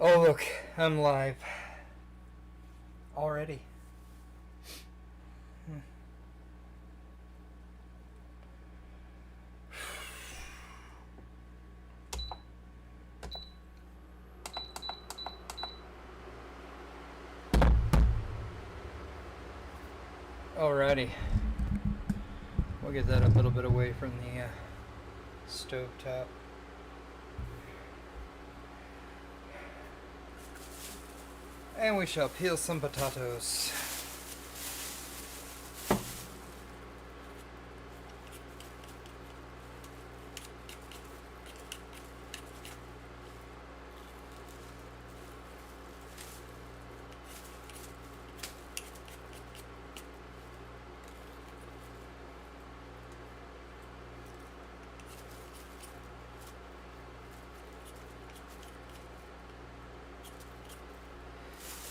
Oh, look, I'm live. Already. Alrighty. We'll get that a little bit away from the stove top. And we shall peel some potatoes.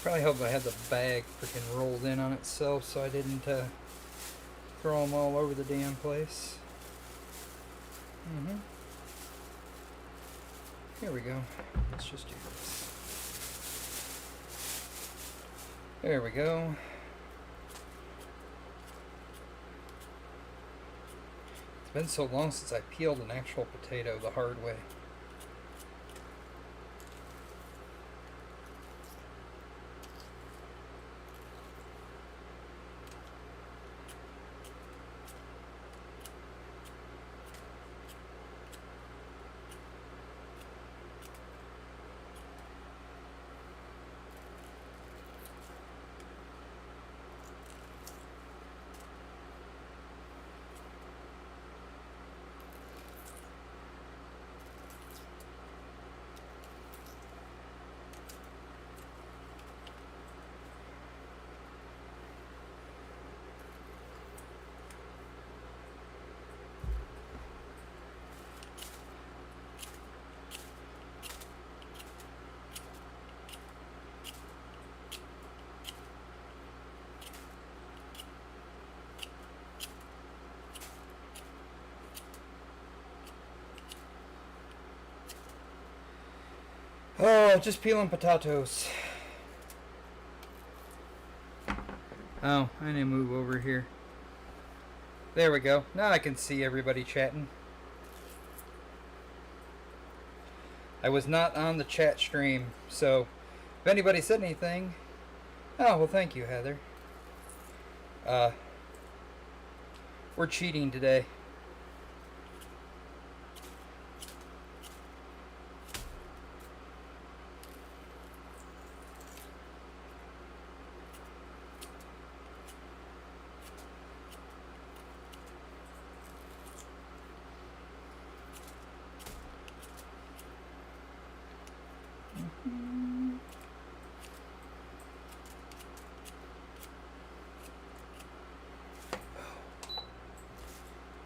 Probably hope I had the bag freaking rolled in on itself so I didn't throw them all over the damn place. Here we go. Let's just do this. There we go. It's been so long since I peeled an actual potato the hard way. Oh, just peeling potatoes. Oh, I need to move over here. There we go. Now I can see everybody chatting. I was not on the chat stream, so if anybody said anything... Oh, well, thank you, Heather. We're cheating today.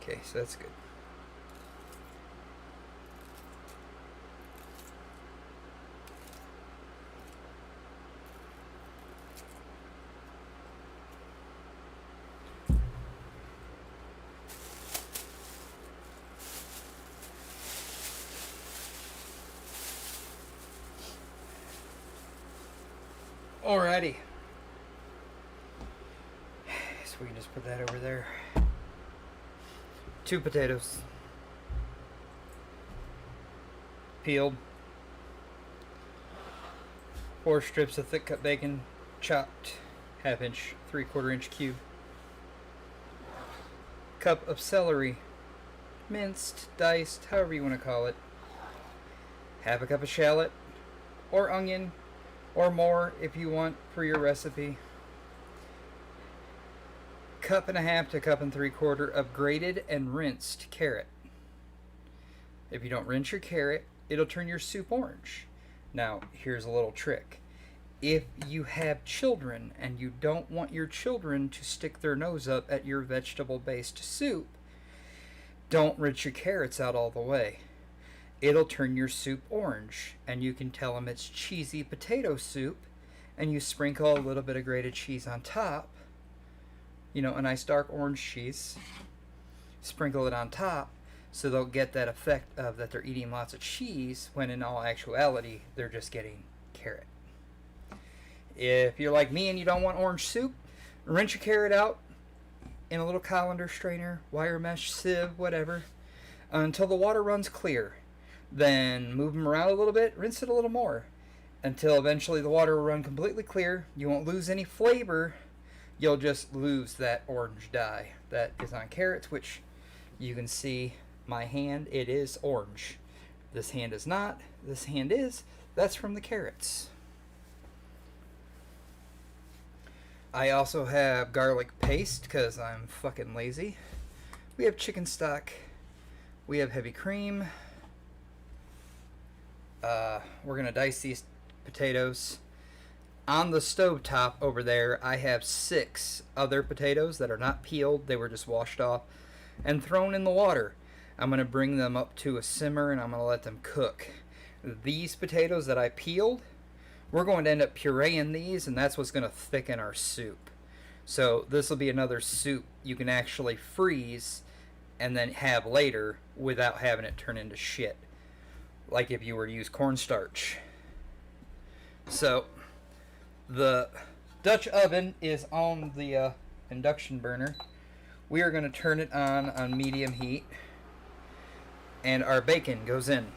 Okay, so that's good. Alrighty. So we can just put that over there. 2 potatoes. Peeled. 4 strips of thick cut bacon, chopped 1/2 inch, 3/4 inch cube. Cup of celery, minced, diced, however you want to call it. 1/2 cup of shallot, or onion, or more if you want for your recipe. 1.5 to 1.75 cups of grated and rinsed carrot. If you don't rinse your carrot, it'll turn your soup orange. Now, here's a little trick. If you have children and you don't want your children to stick their nose up at your vegetable-based soup, don't rinse your carrots out all the way. It'll turn your soup orange, and you can tell them it's cheesy potato soup, and you sprinkle a little bit of grated cheese on top. You know, a nice dark orange cheese. Sprinkle it on top, so they'll get that effect of that they're eating lots of cheese, when in all actuality, they're just getting carrot. If you're like me and you don't want orange soup, rinse your carrot out in a little colander strainer, wire mesh sieve, whatever, until the water runs clear. Then move them around a little bit, rinse it a little more, until eventually the water will run completely clear. You won't lose any flavor. You'll just lose that orange dye that is on carrots, which you can see my hand, it is orange. This hand is not, this hand is. That's from the carrots. I also have garlic paste because I'm fucking lazy. We have chicken stock. We have heavy cream. We're going to dice these potatoes. On the stove top over there, I have 6 other potatoes that are not peeled. They were just washed off and thrown in the water. I'm going to bring them up to a simmer and I'm going to let them cook. These potatoes that I peeled, we're going to end up pureeing these, and that's what's going to thicken our soup. So this will be another soup you can actually freeze and then have later without having it turn into shit, like if you were to use cornstarch. So the Dutch oven is on the induction burner. We are going to turn it on medium heat, and our bacon goes in.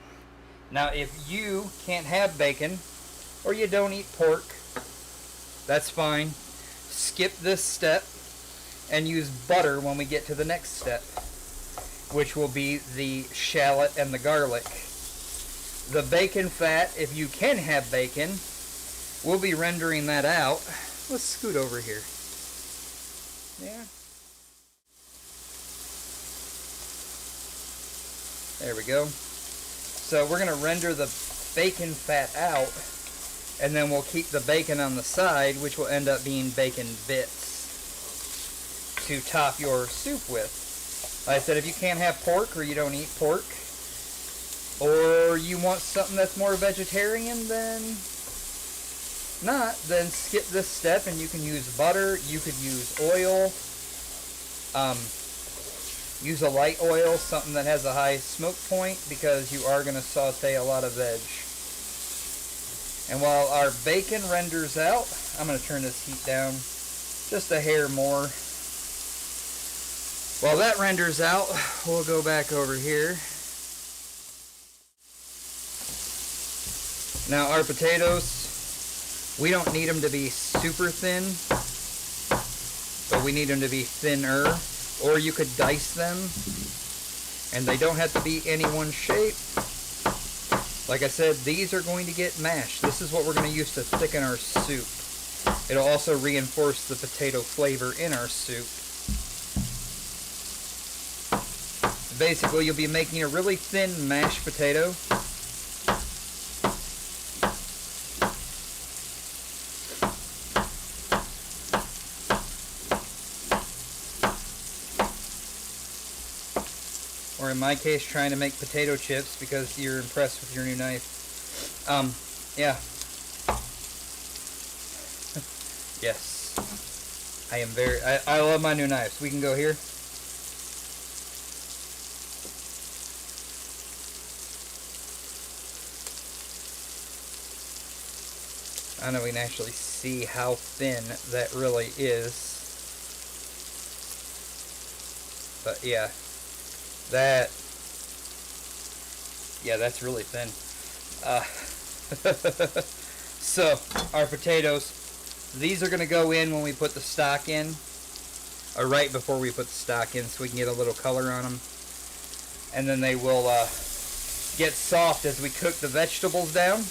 Now if you can't have bacon or you don't eat pork, that's fine. Skip this step and use butter when we get to the next step, which will be the shallot and the garlic. The bacon fat, if you can have bacon, we'll be rendering that out. Let's scoot over here. Yeah. There we go. So we're going to render the bacon fat out, and then we'll keep the bacon on the side, which will end up being bacon bits to top your soup with. Like I said, if you can't have pork or you don't eat pork, or you want something that's more vegetarian than not, then skip this step and you can use butter. You could use oil. Use a light oil, something that has a high smoke point, because you are going to saute a lot of veg. And while our bacon renders out, I'm going to turn this heat down just a hair more. While that renders out, we'll go back over here. Now our potatoes, we don't need them to be super thin, but we need them to be thinner. Or you could dice them, and they don't have to be any one shape. Like I said, these are going to get mashed. This is what we're going to use to thicken our soup. It'll also reinforce the potato flavor in our soup. Basically, you'll be making a really thin mashed potato. Or in my case, trying to make potato chips because you're impressed with your new knife. Yeah. Yes. I love my new knives. We can go here. I don't know if we can actually see how thin that really is. But yeah. That's really thin. So, our potatoes, these are going to go in when we put the stock in, or right before we put the stock in, so we can get a little color on them. And then they will get soft as we cook the vegetables down,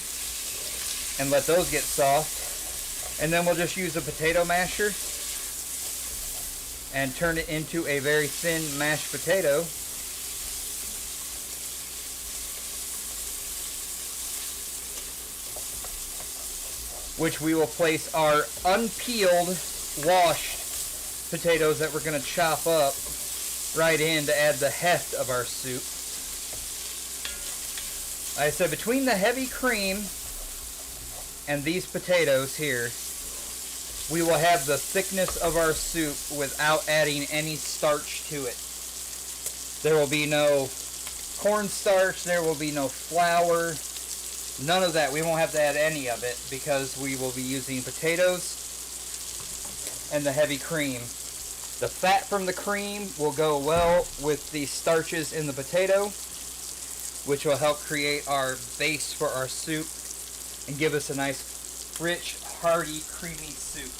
and let those get soft. And then we'll just use a potato masher and turn it into a very thin mashed potato. Which we will place our unpeeled, washed potatoes that we're going to chop up right in to add the heft of our soup. Like I said, between the heavy cream and these potatoes here, we will have the thickness of our soup without adding any starch to it. There will be no cornstarch, there will be no flour, None of that. We won't have to add any of it because we will be using potatoes and the heavy cream. The fat from the cream will go well with the starches in the potato, which will help create our base for our soup and give us a nice, rich, hearty, creamy soup.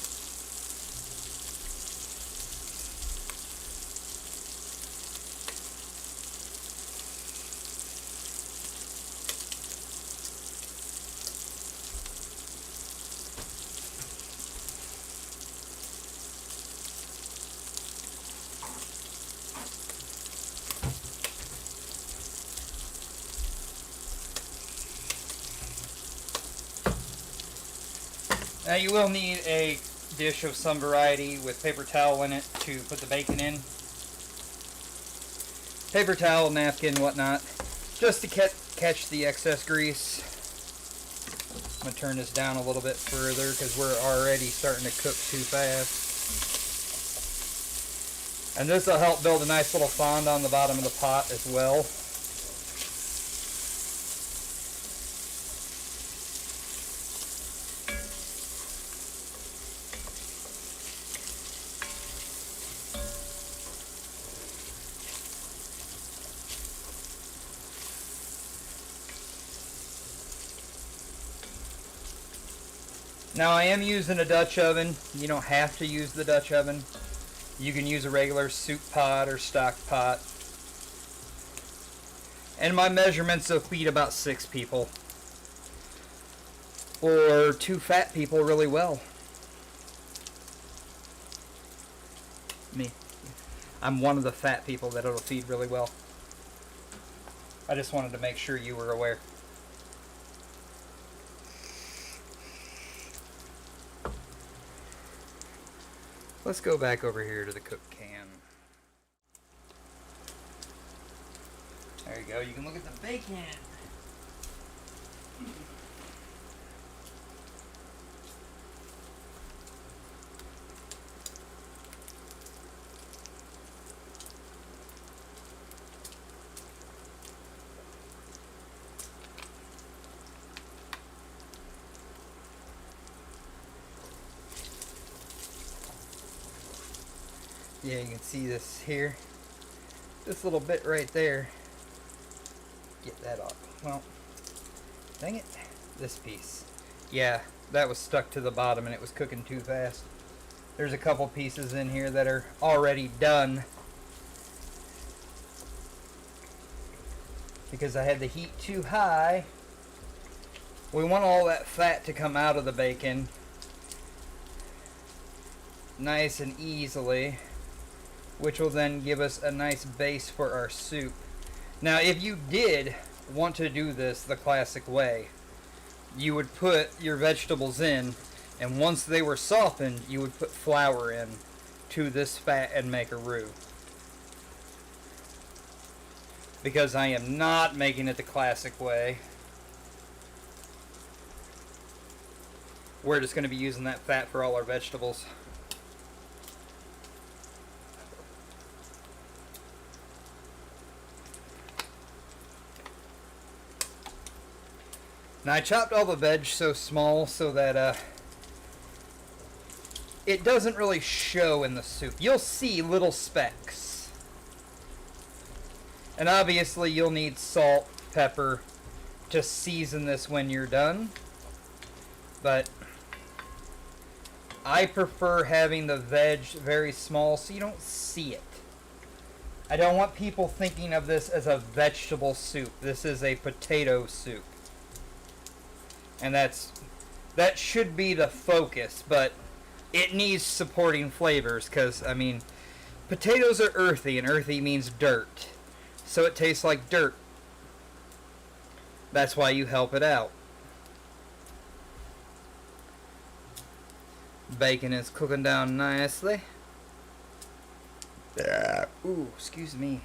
Now you will need a dish of some variety with paper towel in it to put the bacon in. Paper towel, napkin, whatnot, just to catch the excess grease. I'm going to turn this down a little bit further because we're already starting to cook too fast. And this will help build a nice little fond on the bottom of the pot as well. Now I am using a Dutch oven. You don't have to use the Dutch oven. You can use a regular soup pot or stock pot. And my measurements will feed about 6 people. Or 2 fat people really well. Me. I'm one of the fat people that it'll feed really well. I just wanted to make sure you were aware. Let's go back over here to the cook can. There you go. You can look at the bacon. Yeah, you can see this here. This little bit right there. Get that off. Well, dang it. This piece. Yeah, that was stuck to the bottom and it was cooking too fast. There's a couple pieces in here that are already done because I had the heat too high. We want all that fat to come out of the bacon nice and easily, which will then give us a nice base for our soup. Now, if you did want to do this the classic way, you would put your vegetables in, and once they were softened, you would put flour in to this fat and make a roux. Because I am not making it the classic way, we're just going to be using that fat for all our vegetables. Now I chopped all the veg so small so that it doesn't really show in the soup. You'll see little specks. And obviously you'll need salt, pepper to season this when you're done. But I prefer having the veg very small so you don't see it. I don't want people thinking of this as a vegetable soup. This is a potato soup. And that should be the focus, but it needs supporting flavors because, I mean, potatoes are earthy, and earthy means dirt. So it tastes like dirt. That's why you help it out. Bacon is cooking down nicely. Ooh, excuse me.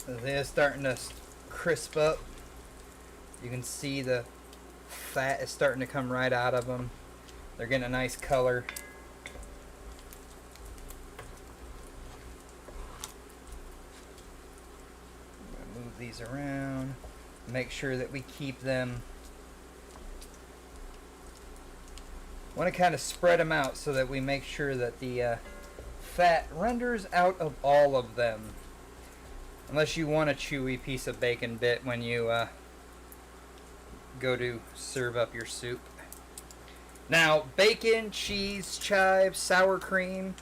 This is starting to crisp up. You can see the fat is starting to come right out of them. They're getting a nice color. I'm gonna move these around. Make sure that we keep them. I want to kind of spread them out so that we make sure that the fat renders out of all of them. Unless you want a chewy piece of bacon bit when you go to serve up your soup. Now, bacon, cheese, chives, sour cream,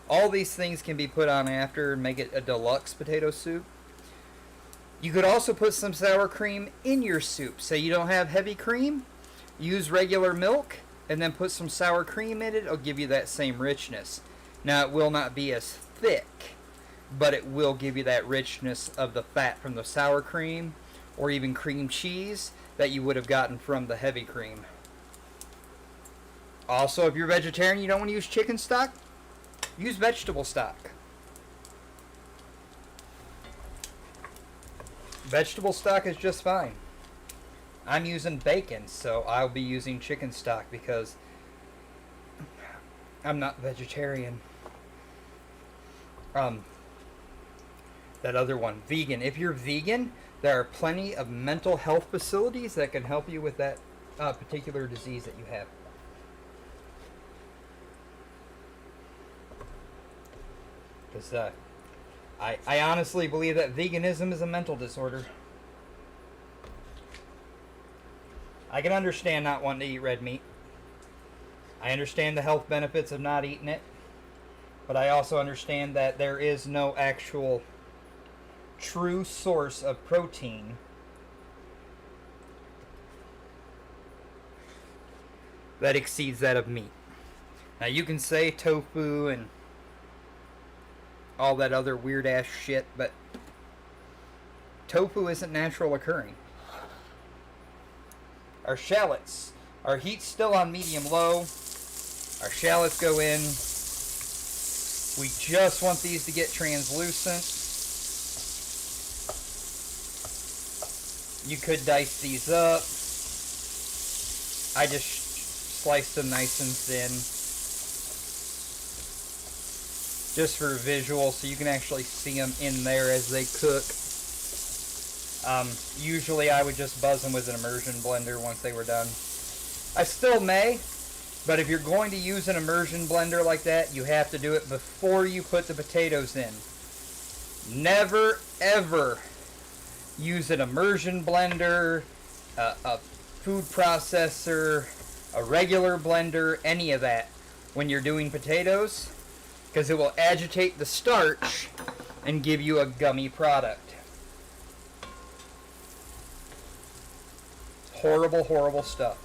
all these things can be put on after and make it a deluxe potato soup. You could also put some sour cream in your soup. Say you don't have heavy cream, use regular milk, and then put some sour cream in it. It'll give you that same richness. Now, it will not be as thick, but it will give you that richness of the fat from the sour cream or even cream cheese that you would have gotten from the heavy cream. Also, if you're vegetarian, you don't want to use chicken stock, use vegetable stock. Vegetable stock is just fine. I'm using bacon, so I'll be using chicken stock because I'm not vegetarian. That other one, vegan. If you're vegan, there are plenty of mental health facilities that can help you with that particular disease that you have. Because I honestly believe that veganism is a mental disorder. I can understand not wanting to eat red meat. I understand the health benefits of not eating it. But I also understand that there is no actual true source of protein that exceeds that of meat. Now you can say tofu and all that other weird ass shit, but tofu isn't natural occurring. Our shallots, our heat's still on medium low. Our shallots go in. We just want these to get translucent. You could dice these up. I just sliced them nice and thin. Just for visual, so you can actually see them in there as they cook. Usually I would just buzz them with an immersion blender once they were done. I still may, but if you're going to use an immersion blender like that, you have to do it before you put the potatoes in. Never, ever use an immersion blender, a food processor, a regular blender, any of that when you're doing potatoes, because it will agitate the starch and give you a gummy product. Horrible, horrible stuff.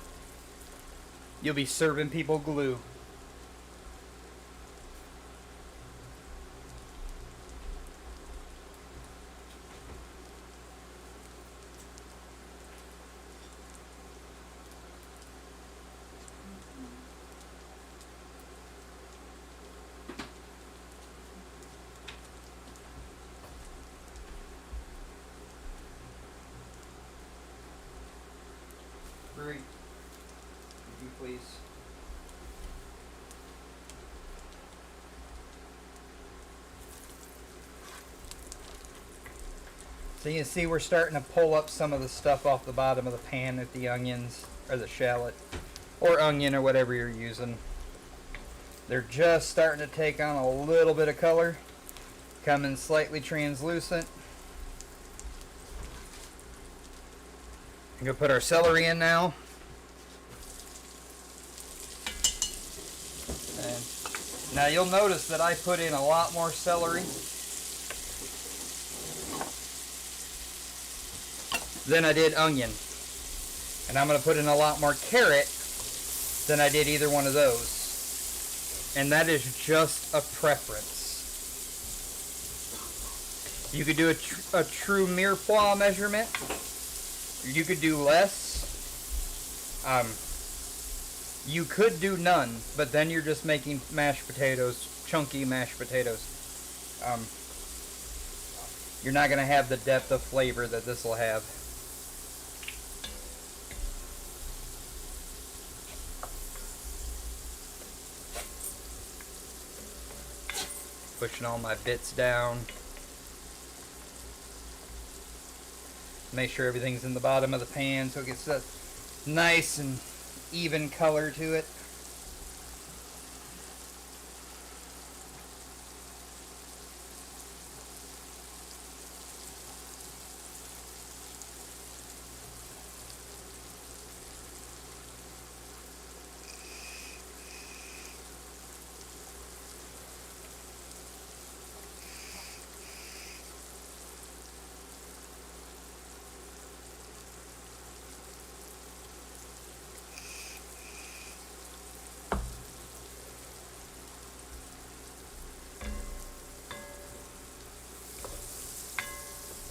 You'll be serving people glue. Great. Would you please? So you can see we're starting to pull up some of the stuff off the bottom of the pan with the onions, or the shallot, or onion, or whatever you're using. They're just starting to take on a little bit of color, coming slightly translucent. I'm going to put our celery in now. And now you'll notice that I put in a lot more celery than I did onion. And I'm going to put in a lot more carrot than I did either one of those. And that is just a preference. You could do a true mirepoix measurement. You could do less. You could do none, but then you're just making mashed potatoes, chunky mashed potatoes. You're not going to have the depth of flavor that this will have. Pushing all my bits down. Make sure everything's in the bottom of the pan so it gets that nice and even color to it.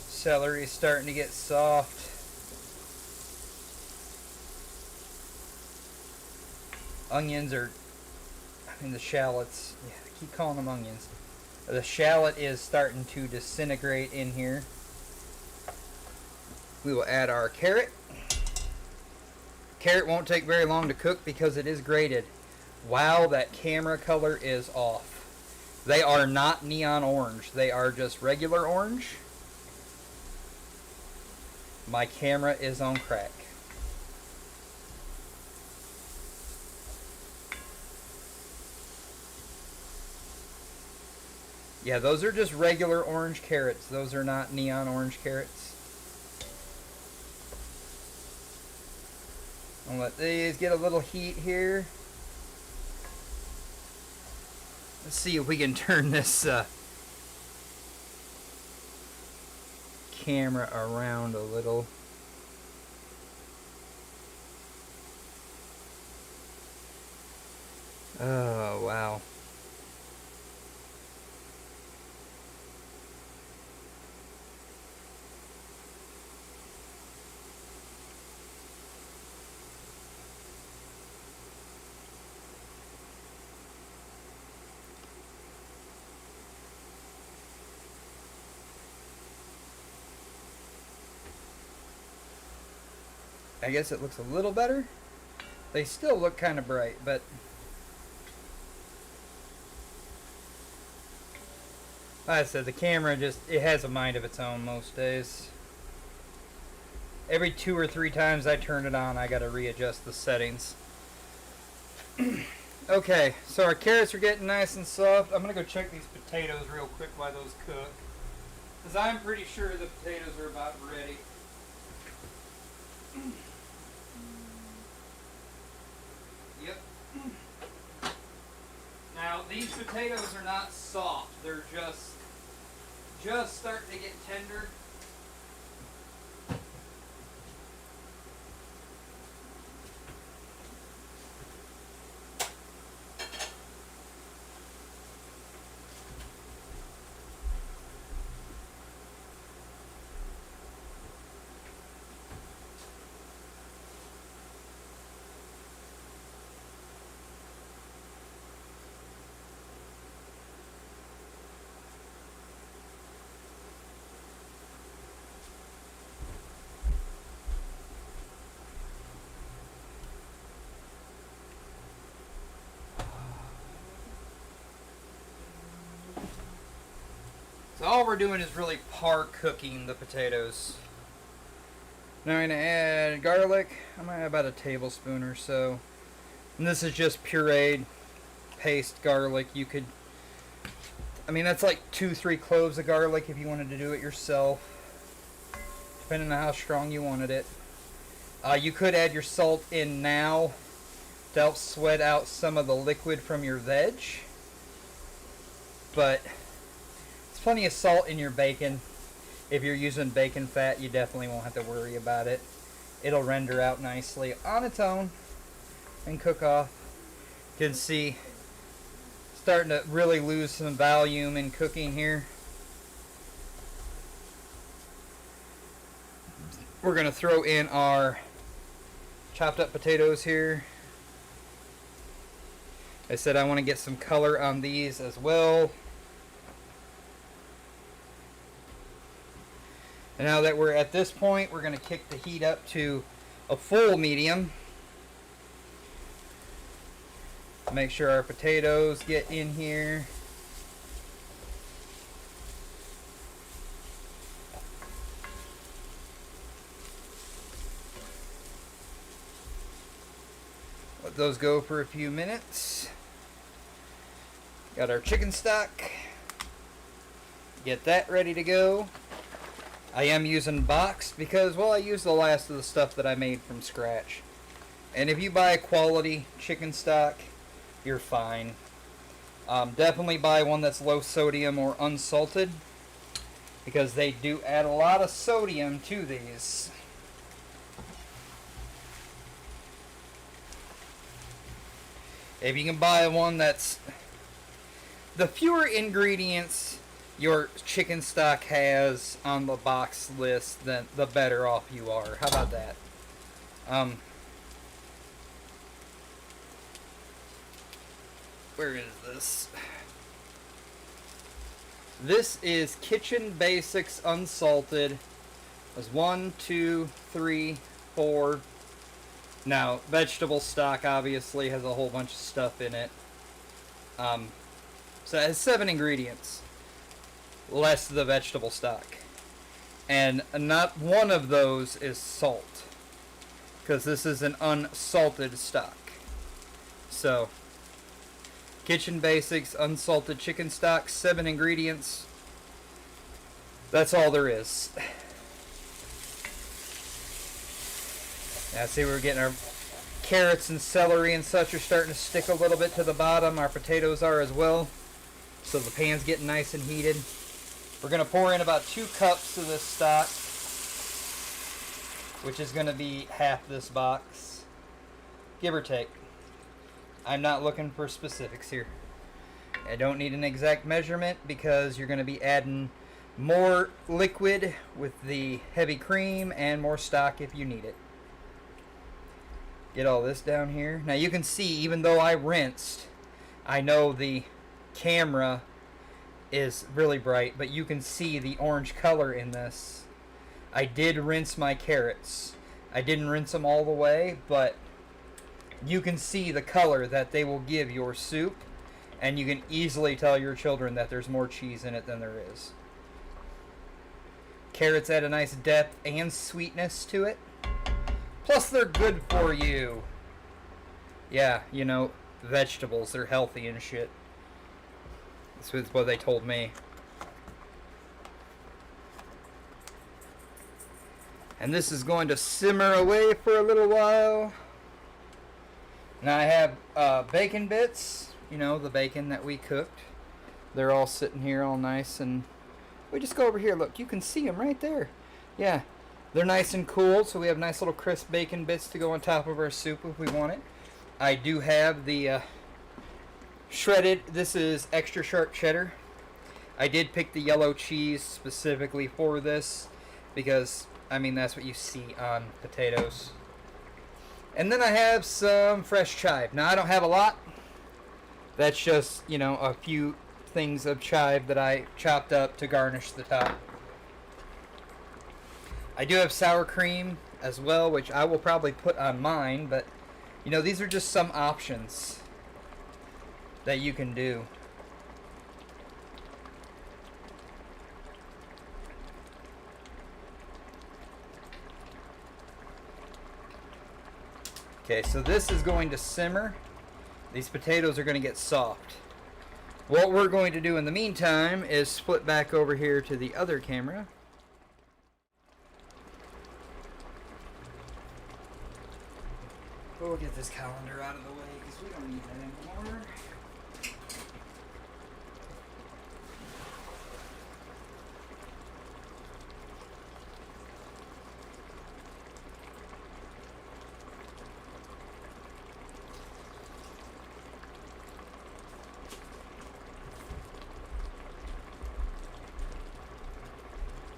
Celery is starting to get soft. Onions are, the shallots, yeah, I keep calling them onions. The shallot is starting to disintegrate in here. We will add our carrot. Carrot won't take very long to cook because it is grated. Wow, that camera color is off. They are not neon orange. They are just regular orange. My camera is on crack. Yeah, those are just regular orange carrots. Those are not neon orange carrots. I'll let these get a little heat here. Let's see if we can turn this camera around a little. Oh, wow. I guess it looks a little better. They still look kind of bright, but like I said, the camera just, it has a mind of its own most days. Every 2 or 3 times I turn it on, I gotta readjust the settings. Okay, so our carrots are getting nice and soft. I'm gonna go check these potatoes real quick while those cook, because I'm pretty sure the potatoes are about ready. Yep. Now these potatoes are not soft. They're just starting to get tender. So all we're doing is really par cooking the potatoes. Now I'm going to add garlic. I'm going to add about a tablespoon or so. And this is just pureed paste garlic. You could, that's like 2-3 cloves of garlic if you wanted to do it yourself, depending on how strong you wanted it. You could add your salt in now to help sweat out some of the liquid from your veg. But plenty of salt in your bacon. If you're using bacon fat, you definitely won't have to worry about it. It'll render out nicely on its own and cook off. You can see starting to really lose some volume in cooking here. We're going to throw in our chopped up potatoes here. I said I want to get some color on these as well. And now that we're at this point, we're going to kick the heat up to a full medium. Make sure our potatoes get in here. let those go for a few minutes. Got our chicken stock. Get that ready to go. I am using boxed because, well, I used the last of the stuff that I made from scratch. And if you buy quality chicken stock, you're fine. Definitely buy one that's low sodium or unsalted, because they do add a lot of sodium to these. If you can buy one that's the fewer ingredients your chicken stock has on the box list, then the better off you are. How about that? Where is this? This is Kitchen Basics Unsalted. There's 1, 2, 3, 4. Now, vegetable stock obviously has a whole bunch of stuff in it. So it has 7 ingredients, less the vegetable stock. And not one of those is salt, because this is an unsalted stock. So, Kitchen Basics Unsalted Chicken Stock, 7 ingredients. That's all there is. Now see, we're getting our carrots and celery and such are starting to stick a little bit to the bottom. Our potatoes are as well. So the pan's getting nice and heated. We're going to pour in about 2 cups of this stock, which is going to be half this box, give or take. I'm not looking for specifics here. I don't need an exact measurement because you're going to be adding more liquid with the heavy cream and more stock if you need it. Get all this down here. Now you can see, even though I rinsed, I know the camera is really bright, but you can see the orange color in this. I did rinse my carrots. I didn't rinse them all the way, but you can see the color that they will give your soup, and you can easily tell your children that there's more cheese in it than there is. Carrots add a nice depth and sweetness to it. Plus, they're good for you. Yeah, you know, vegetables, they're healthy and shit. That's what they told me. And this is going to simmer away for a little while. Now I have bacon bits, you know, the bacon that we cooked. They're all sitting here all nice, and we just go over here. Look, you can see them right there. Yeah, they're nice and cool, so we have nice little crisp bacon bits to go on top of our soup if we want it. I do have the shredded, this is extra sharp cheddar. I did pick the yellow cheese specifically for this because, I mean, that's what you see on potatoes. And then I have some fresh chive. Now, I don't have a lot. That's just, you know, a few things of chive that I chopped up to garnish the top. I do have sour cream as well, which I will probably put on mine, but, you know, these are just some options that you can do. Okay, so this is going to simmer. These potatoes are going to get soft. What we're going to do in the meantime is split back over here to the other camera. We'll get this colander out of the way because we don't need that anymore.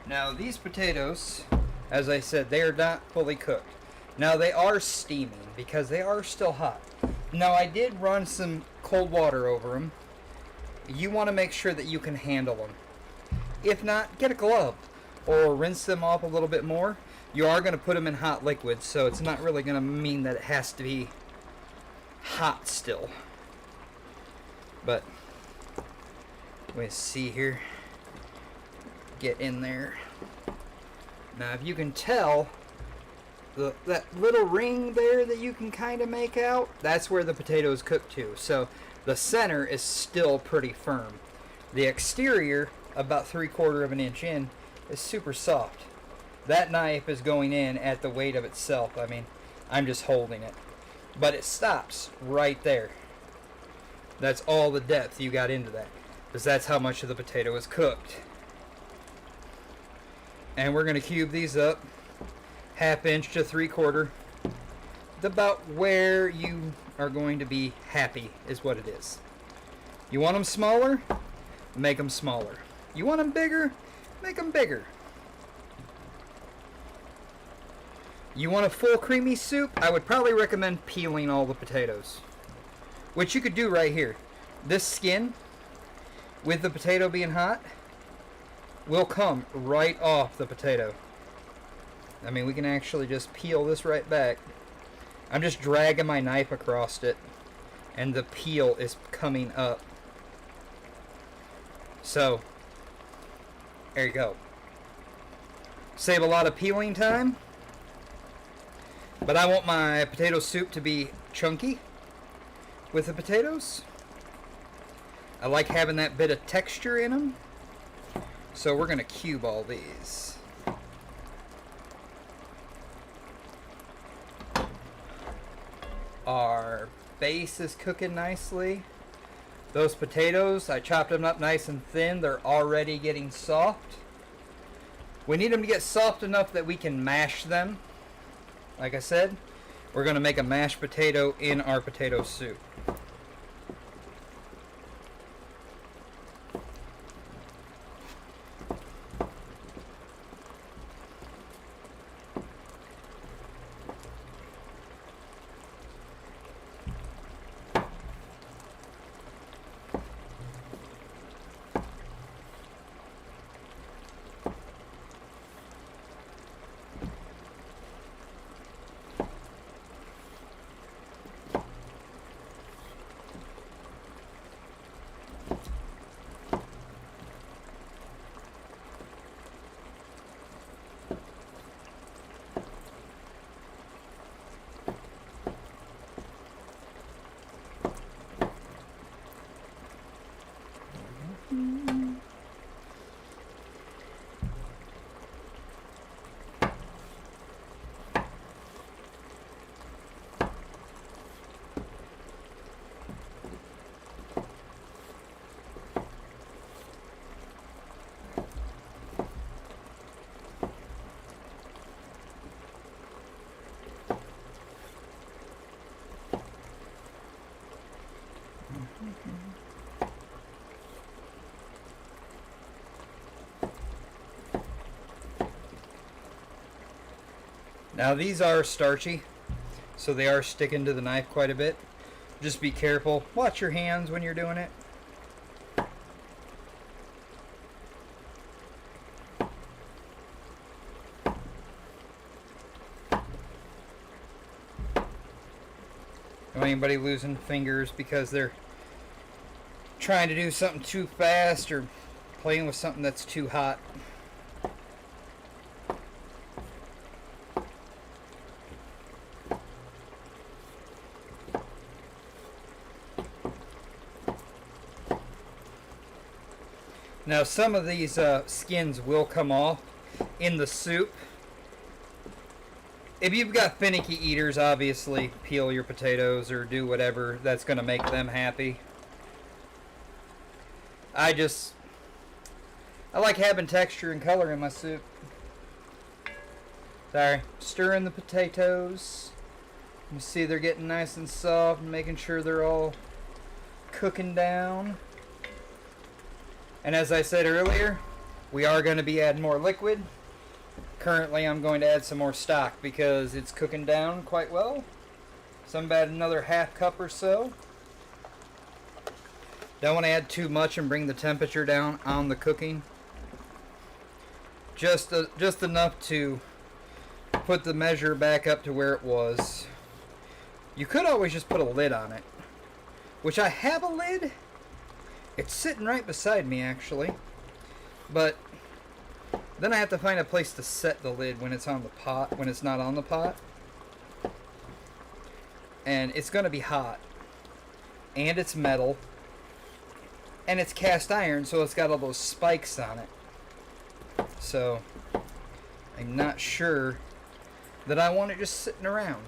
Now these potatoes, as I said, they are not fully cooked. Now they are steaming because they are still hot. Now I did run some cold water over them. You want to make sure that you can handle them. If not, get a glove or rinse them off a little bit more. You are going to put them in hot liquid, so it's not really going to mean that it has to be hot still. But let's see here. Get in there. Now if you can tell, that little ring there that you can kind of make out, that's where the potato is cooked to. So the center is still pretty firm. The exterior, about 3/4 of an inch in, is super soft. That knife is going in at the weight of itself. I mean, I'm just holding it. But it stops right there. That's all the depth you got into that. Because that's how much of the potato is cooked. And we're going to cube these up 1/2 inch to 3/4. About where you are going to be happy is what it is. You want them smaller? Make them smaller. You want them bigger? Make them bigger. You want a full creamy soup? I would probably recommend peeling all the potatoes. Which you could do right here. This skin, with the potato being hot, will come right off the potato. I mean, we can actually just peel this right back. I'm just dragging my knife across it, and the peel is coming up. So, there you go. Save a lot of peeling time. But I want my potato soup to be chunky with the potatoes. I like having that bit of texture in them. So we're going to cube all these. Our base is cooking nicely. Those potatoes, I chopped them up nice and thin. They're already getting soft. We need them to get soft enough that we can mash them. Like I said, we're going to make a mashed potato in our potato soup. Now these are starchy, so they are sticking to the knife quite a bit. Just be careful. Watch your hands when you're doing it. Don't want anybody losing fingers because they're trying to do something too fast or playing with something that's too hot. Now some of these skins will come off in the soup. If you've got finicky eaters, obviously peel your potatoes or do whatever that's going to make them happy. I like having texture and color in my soup. Sorry, stirring the potatoes. You see they're getting nice and soft and making sure they're all cooking down. And as I said earlier, we are going to be adding more liquid. Currently I'm going to add some more stock because it's cooking down quite well. So I'm about another 1/2 cup or so. Don't want to add too much and bring the temperature down on the cooking. Just enough to put the measure back up to where it was. You could always just put a lid on it, which I have a lid. It's sitting right beside me actually, but then I have to find a place to set the lid when it's on the pot, when it's not on the pot. and it's going to be hot, and it's metal, and it's cast iron, so it's got all those spikes on it. So I'm not sure that I want it just sitting around.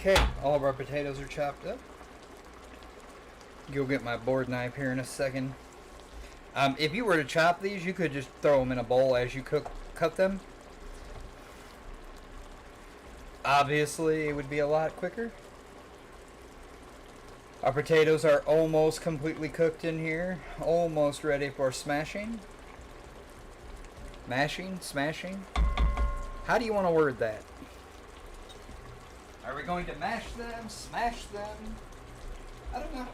Okay, all of our potatoes are chopped up. You'll get my board knife here in a second. If you were to chop these, you could just throw them in a bowl as you cut them. Obviously, it would be a lot quicker. Our potatoes are almost completely cooked in here. Almost ready for smashing. Mashing? Smashing? How do you want to word that? Are we going to mash them? Smash them? I don't know.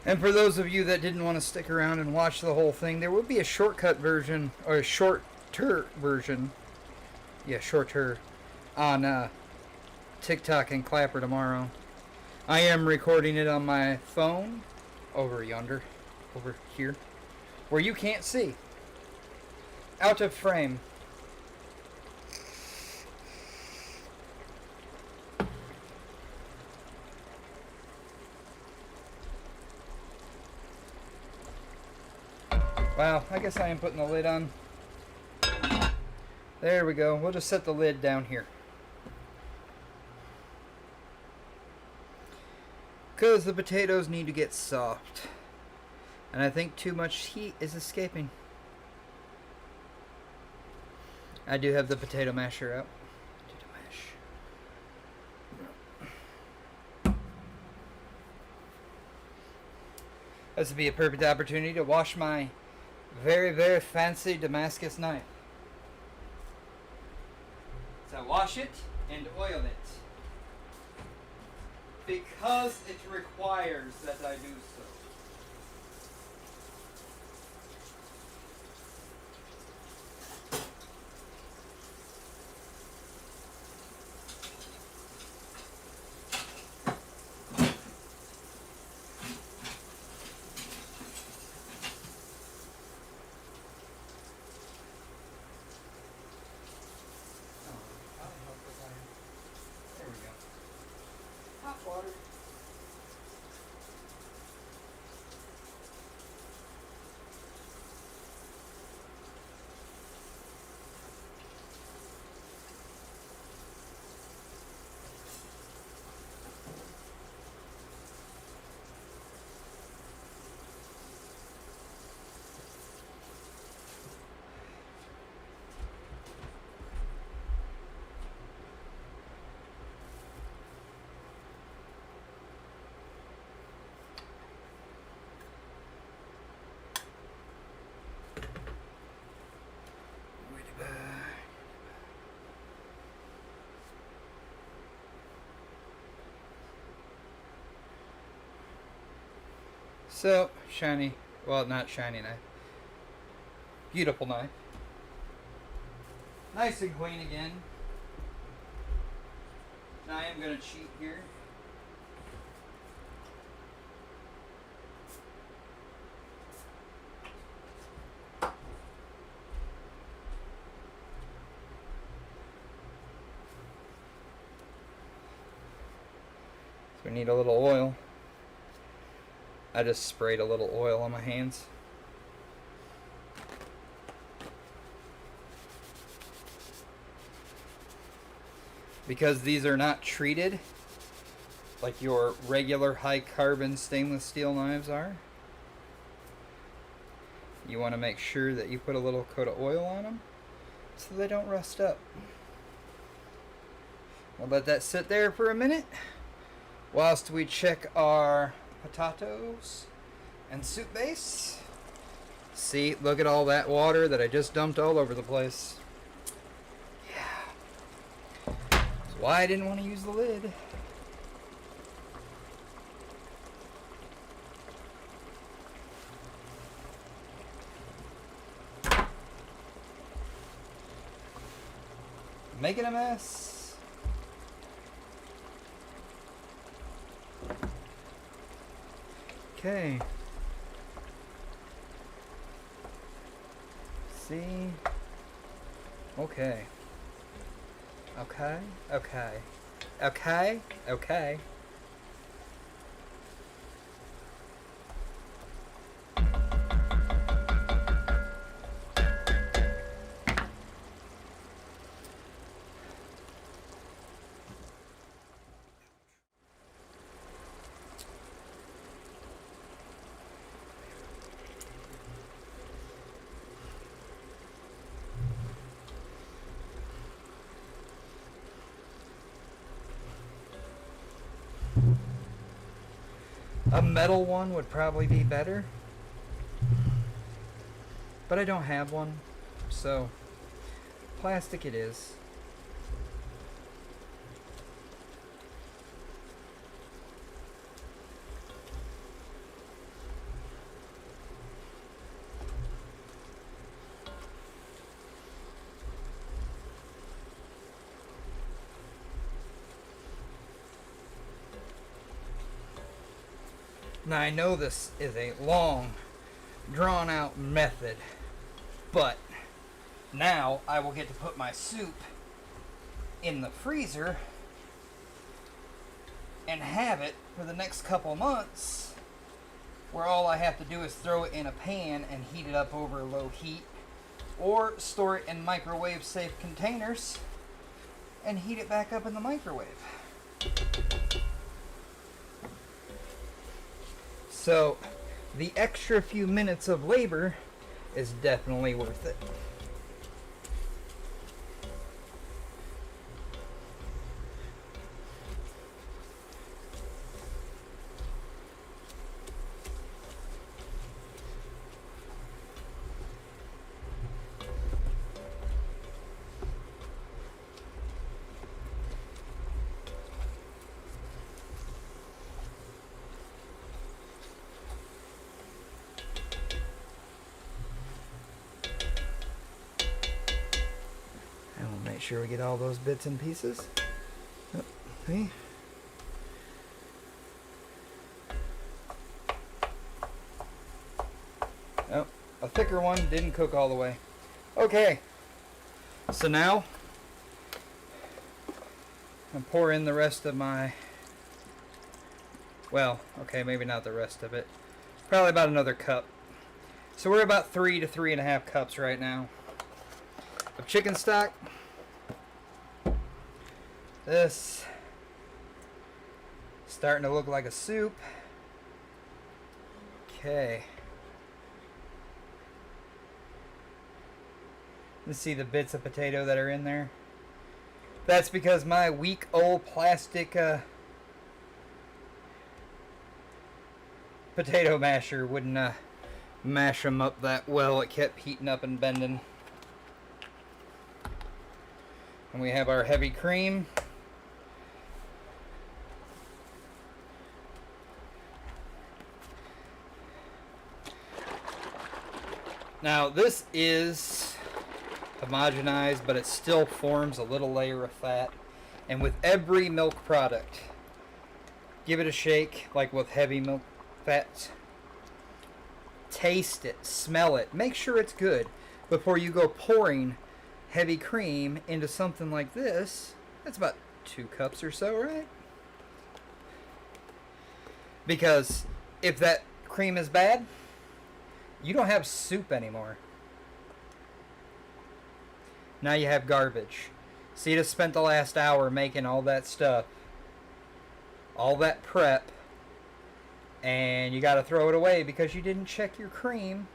And for those of you that didn't want to stick around and watch the whole thing, there will be a shortcut version, or a shorter version, yeah, shorter, on TikTok and Clapper tomorrow. I am recording it on my phone, over yonder, over here, where you can't see. Out of frame. Wow, I guess I am putting the lid on. There we go. We'll just set the lid down here. Because the potatoes need to get soft. And I think too much heat is escaping. I do have the potato masher out. Potato mash. This would be a perfect opportunity to wash my very, very fancy Damascus knife. So wash it and oil it. Because it requires that I do so. Water. So, shiny, well, not shiny knife. Beautiful knife. Nice and clean again. Now I am going to cheat here. So we need a little oil. I just sprayed a little oil on my hands. because these are not treated like your regular high carbon stainless steel knives are. You want to make sure that you put a little coat of oil on them so they don't rust up. We'll let that sit there for a minute whilst we check our potatoes and soup base. See, look at all that water that I just dumped all over the place. Yeah. That's why I didn't want to use the lid. Making a mess. Okay. See? Okay. Okay. Okay. Okay. Okay. A metal one would probably be better, but I don't have one, so plastic it is. Now I know this is a long, drawn out method, but now I will get to put my soup in the freezer and have it for the next couple months, where all I have to do is throw it in a pan and heat it up over low heat, or store it in microwave safe containers and heat it back up in the microwave. So the extra few minutes of labor is definitely worth it. Make sure we get all those bits and pieces. Oh, see? Oh, a thicker one didn't cook all the way. Okay, so now I'm pour in the rest of my, well, okay, maybe not the rest of it. Probably about another cup. So we're about 3 to 3.5 cups right now of chicken stock. This starting to look like a soup. Okay. Let's see the bits of potato that are in there. That's because my weak old plastic potato masher wouldn't mash them up that well. It kept heating up and bending. And we have our heavy cream. Now this is homogenized, but it still forms a little layer of fat. And with every milk product, give it a shake, like with heavy milk fats. Taste it, smell it, make sure it's good before you go pouring heavy cream into something like this. That's about 2 cups or so, right? Because if that cream is bad, you don't have soup anymore. Now you have garbage. So you just spent the last hour making all that stuff, all that prep, and you got to throw it away because you didn't check your cream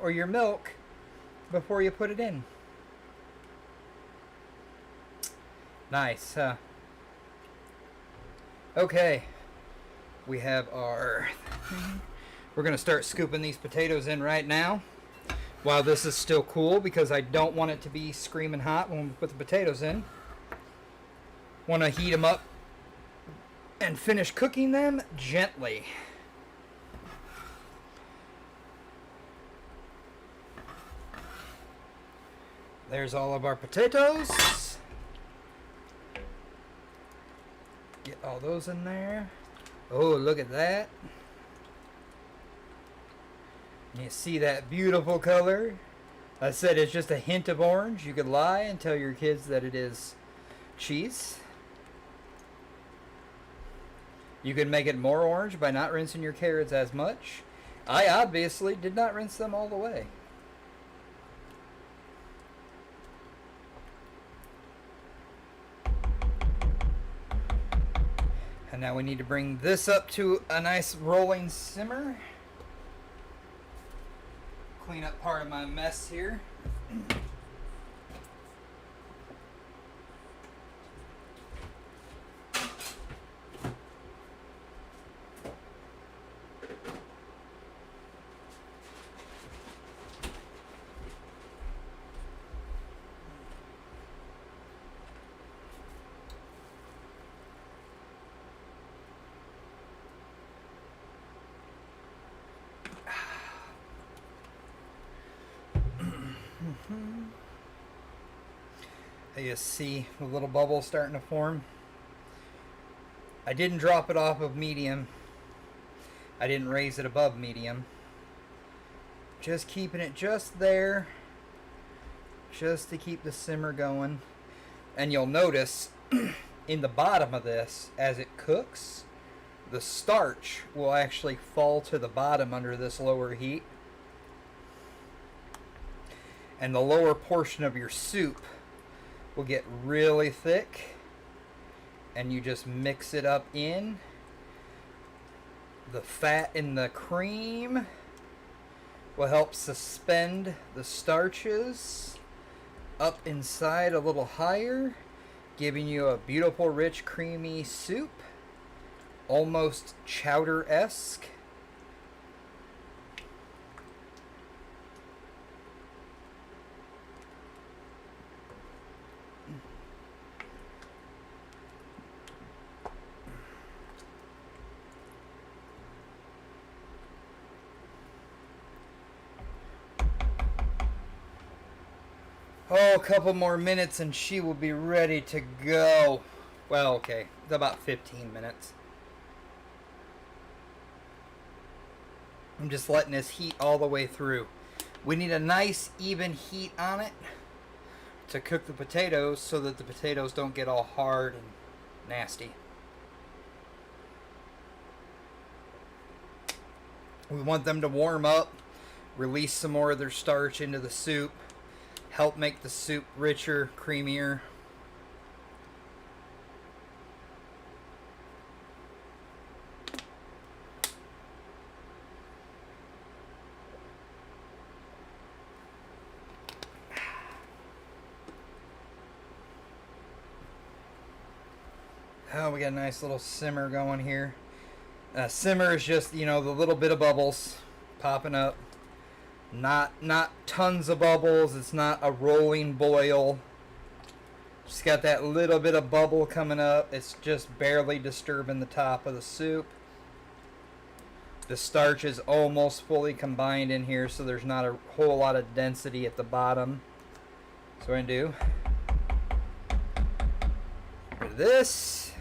or your milk before you put it in. Nice, huh? Okay, we have our... We're going to start scooping these potatoes in right now while this is still cool, because I don't want it to be screaming hot when we put the potatoes in. Want to heat them up and finish cooking them gently. There's all of our potatoes. Get all those in there. Oh, look at that. You see that beautiful color? I said it's just a hint of orange. You could lie and tell your kids that it is cheese. You could make it more orange by not rinsing your carrots as much. I obviously did not rinse them all the way. And now we need to bring this up to a nice rolling simmer. Clean up part of my mess here. You see the little bubbles starting to form. I didn't drop it off of medium. I didn't raise it above medium. Just keeping it just there, just to keep the simmer going. And you'll notice in the bottom of this, as it cooks, the starch will actually fall to the bottom under this lower heat. And the lower portion of your soup will get really thick, and you just mix it up in. The fat in the cream will help suspend the starches up inside a little higher, giving you a beautiful, rich, creamy soup, almost chowder-esque. Oh, a couple more minutes and she will be ready to go. Well, okay, it's about 15 minutes. I'm just letting this heat all the way through. We need a nice even heat on it to cook the potatoes so that the potatoes don't get all hard and nasty. We want them to warm up, release some more of their starch into the soup, help make the soup richer, creamier. Oh, we got a nice little simmer going here. Simmer is just, you know, the little bit of bubbles popping up. Not tons of bubbles. It's not a rolling boil. Just got that little bit of bubble coming up. It's just barely disturbing the top of the soup. The starch is almost fully combined in here, so there's not a whole lot of density at the bottom. So what I'm going to do, for this,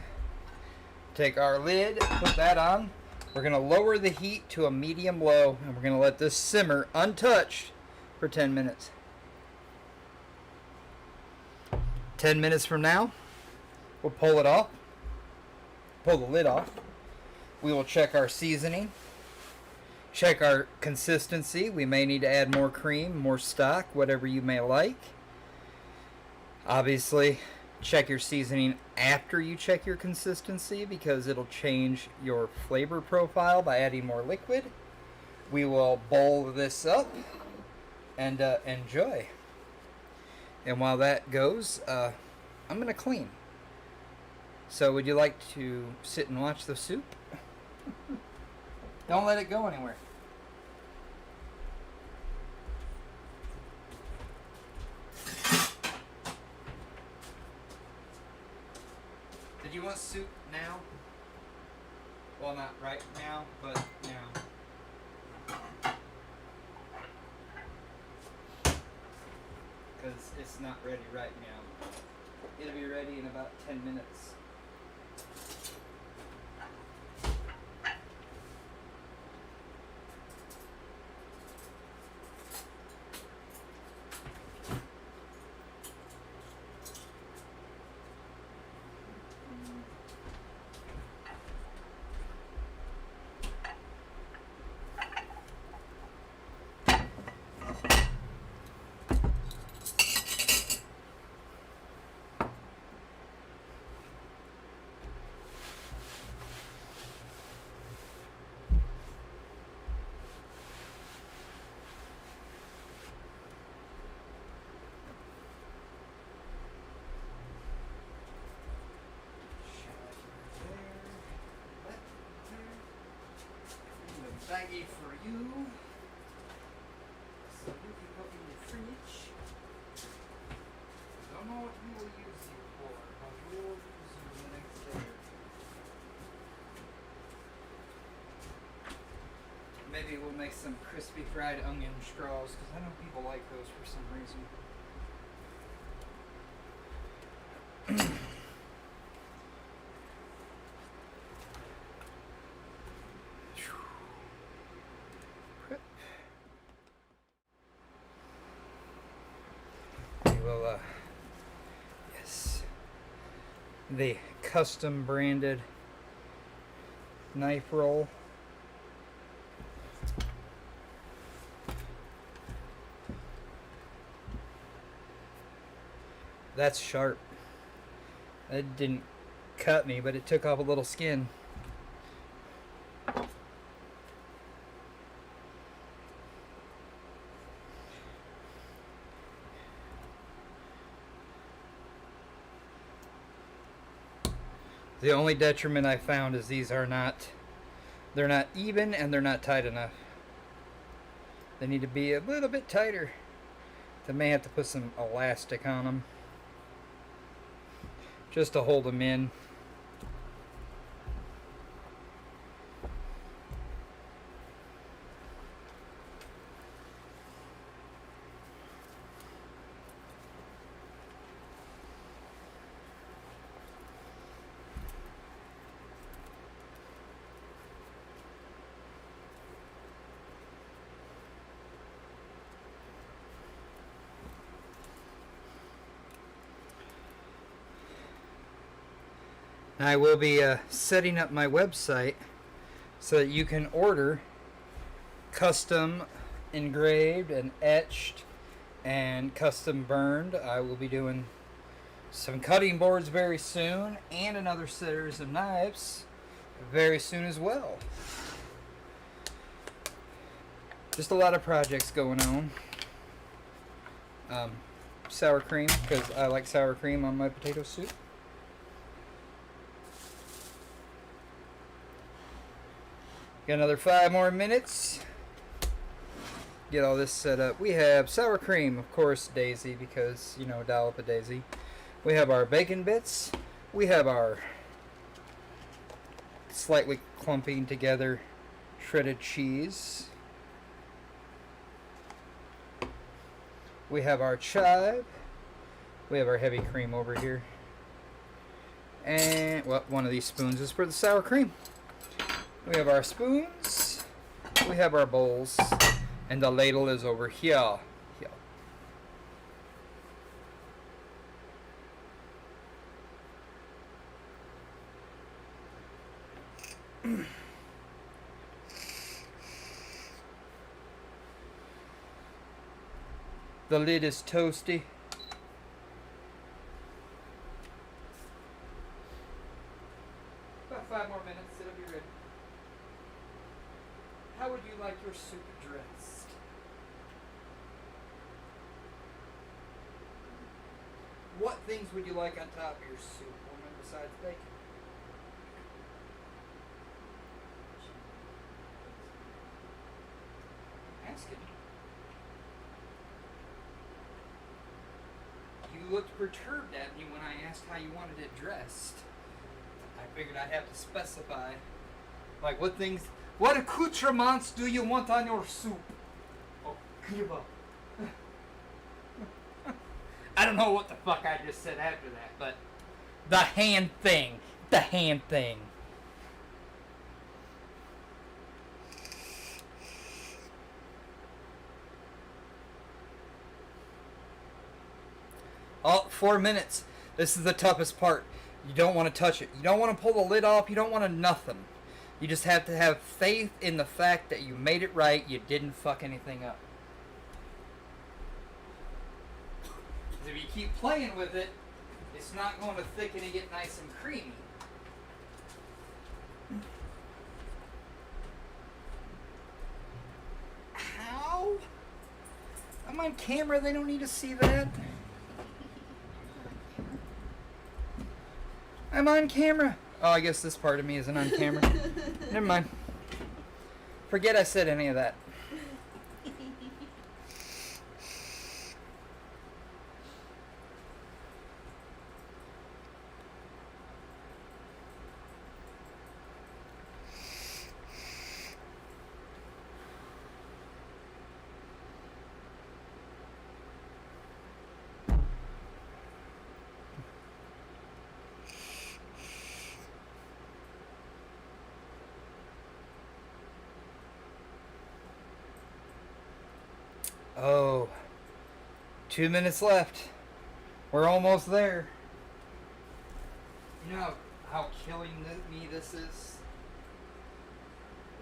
take our lid, put that on. We're going to lower the heat to a medium low, and we're going to let this simmer untouched for 10 minutes. 10 minutes from now, we'll pull it off, pull the lid off. We will check our seasoning, check our consistency. We may need to add more cream, more stock, whatever you may like. Obviously, check your seasoning after you check your consistency because it'll change your flavor profile by adding more liquid. We will bowl this up and enjoy. And while that goes, I'm going to clean. So would you like to sit and watch the soup? Don't let it go anywhere. Did you want soup now? Well, not right now, but now. Because it's not ready right now. It'll be ready in about 10 minutes. Baggie for you, so you can go in the fridge. Don't know what you will use you for, but we will use you the next day. Maybe we'll make some crispy fried onion straws, because I know people like those for some reason. Well, yes, the custom branded knife roll. That's sharp. It didn't cut me, but it took off a little skin. The only detriment I found is they're not even and they're not tight enough. They need to be a little bit tighter. They may have to put some elastic on them just to hold them in. I will be setting up my website so that you can order custom engraved and etched and custom burned. I will be doing some cutting boards very soon and another series of knives very soon as well. Just a lot of projects going on. Sour cream, because I like sour cream on my potato soup. Got another 5 more minutes. Get all this set up. We have sour cream, of course, Daisy, because, you know, dollop of Daisy. We have our bacon bits. We have our slightly clumping together shredded cheese. We have our chive. We have our heavy cream over here. And, well, one of these spoons is for the sour cream. We have our spoons. We have our bowls. And the ladle is over here. The lid is toasty. what things would you like on top of your soup, woman, besides bacon? Asking. You looked perturbed at me when I asked how you wanted it dressed. I figured I'd have to specify. Like, what accoutrements do you want on your soup? Oh, Cuba. I don't know what the fuck I just said after that, but the hand thing. The hand thing. Oh, 4 minutes. This is the toughest part. You don't want to touch it. You don't want to pull the lid off. You don't want to nothing. You just have to have faith in the fact that you made it right. You didn't fuck anything up. If you keep playing with it, it's not going to thicken and get nice and creamy. How? I'm on camera. They don't need to see that. I'm on camera. Oh, I guess this part of me isn't on camera. Never mind. Forget I said any of that. Oh, 2 minutes left. We're almost there. You know how killing me this is?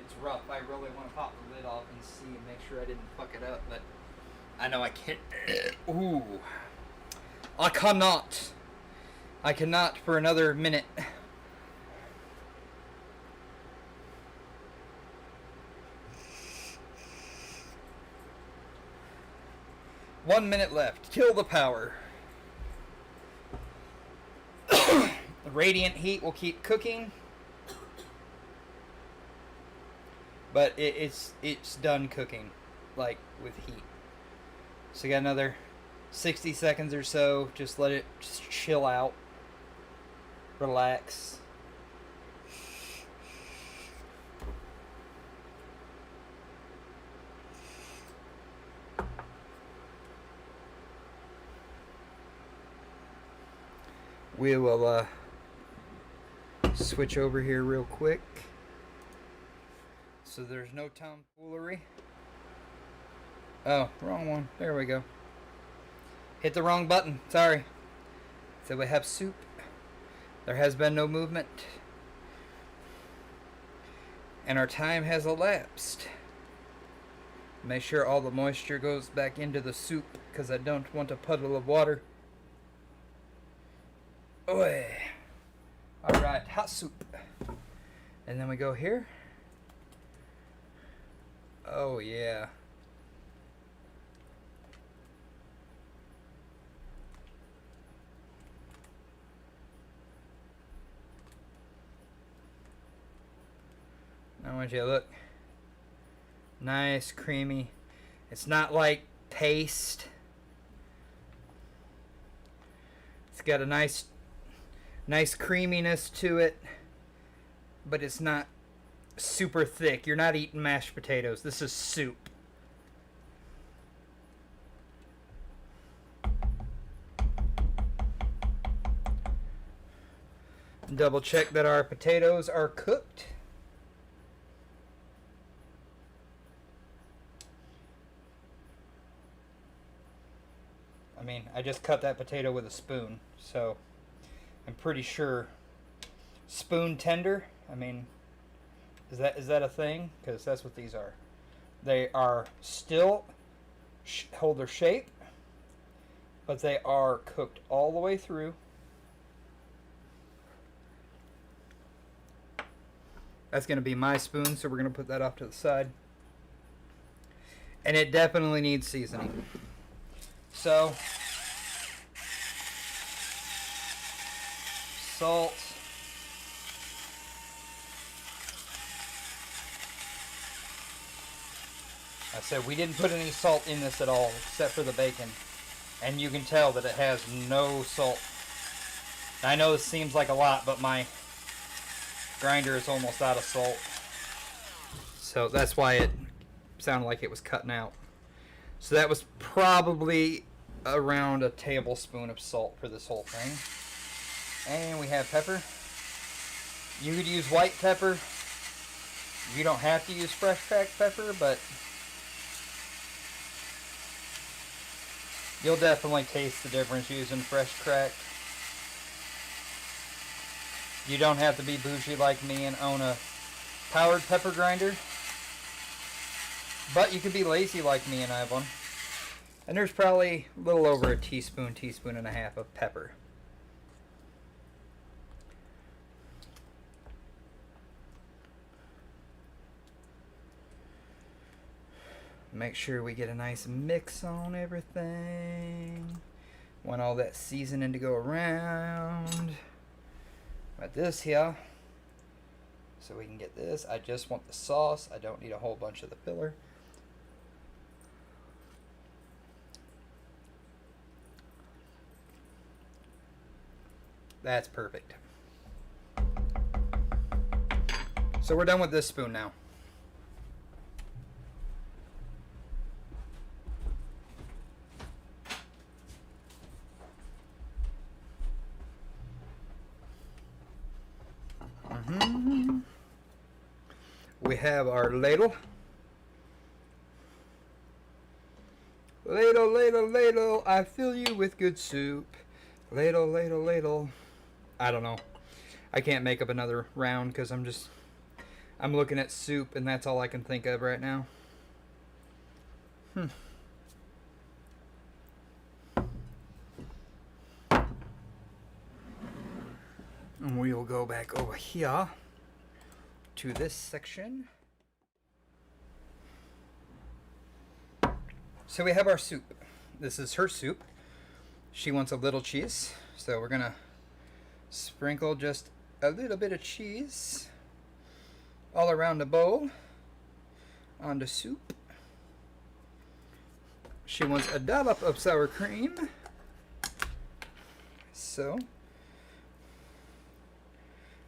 It's rough. I really want to pop the lid off and see and make sure I didn't fuck it up, but I know I can't. Ooh. I cannot. I cannot for another minute. One minute left. Kill the power. The radiant heat will keep cooking. But it's done cooking. Like, with heat. So you got another 60 seconds or so. Just let it just chill out. Relax. We will switch over here real quick. So there's no tomfoolery. Oh, wrong one. There we go. Hit the wrong button. Sorry. So we have soup. There has been no movement. And our time has elapsed. Make sure all the moisture goes back into the soup because I don't want a puddle of water. Oi. Alright, hot soup. And then we go here. Oh yeah. I want you to look. Nice, creamy. It's not like paste. It's got a nice creaminess to it, but it's not super thick. You're not eating mashed potatoes. This is soup. Double check that our potatoes are cooked. I mean, I just cut that potato with a spoon, so I'm pretty sure spoon tender. I mean, is that a thing? Because that's what these are. They are still hold their shape, but they are cooked all the way through. That's going to be my spoon, so we're going to put that off to the side. And it definitely needs seasoning. So salt. I said we didn't put any salt in this at all, except for the bacon. And you can tell that it has no salt. I know this seems like a lot, but my grinder is almost out of salt. So that's why it sounded like it was cutting out. So that was probably around a tablespoon of salt for this whole thing. And we have pepper. You could use white pepper. You don't have to use fresh cracked pepper, but you'll definitely taste the difference using fresh cracked. You don't have to be bougie like me and own a powered pepper grinder. But you could be lazy like me and I have one. And there's probably a little over a teaspoon, teaspoon and a half of pepper. Make sure we get a nice mix on everything. Want all that seasoning to go around. Like this here. So we can get this. I just want the sauce. I don't need a whole bunch of the filler. That's perfect. So we're done with this spoon now. We have our ladle. Ladle, ladle, ladle, I fill you with good soup. Ladle, ladle, ladle. I don't know. I can't make up another round because I'm looking at soup and that's all I can think of right now. And we'll go back over here to this section. So we have our soup. This is her soup. She wants a little cheese, so we're gonna sprinkle just a little bit of cheese all around the bowl on the soup. She wants a dollop of sour cream. So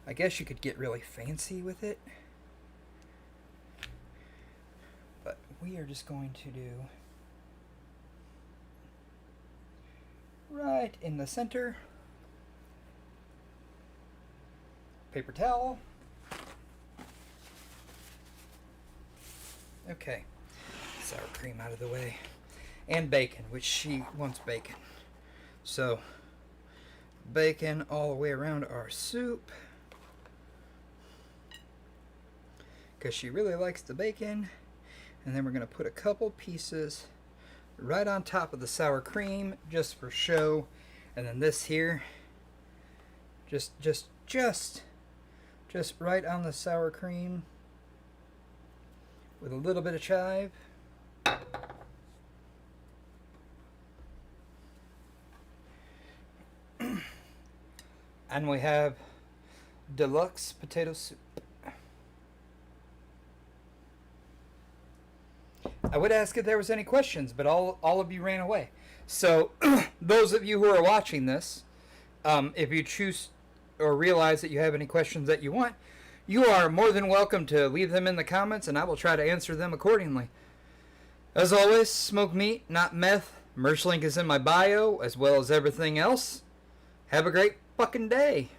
I guess you could get really fancy with it, but we are just going to do right in the center. Paper towel. Okay, sour cream out of the way, and bacon, which she wants bacon. So bacon all the way around our soup, because she really likes the bacon. And then we're going to put a couple pieces right on top of the sour cream just for show. And then this here, just right on the sour cream with a little bit of chive. And we have deluxe potato soup. I would ask if there was any questions, but all of you ran away. So those of you who are watching this, if you choose or realize that you have any questions that you want, you are more than welcome to leave them in the comments, and I will try to answer them accordingly. As always, smoke meat, not meth. Merch link is in my bio, as well as everything else. Have a great fucking day.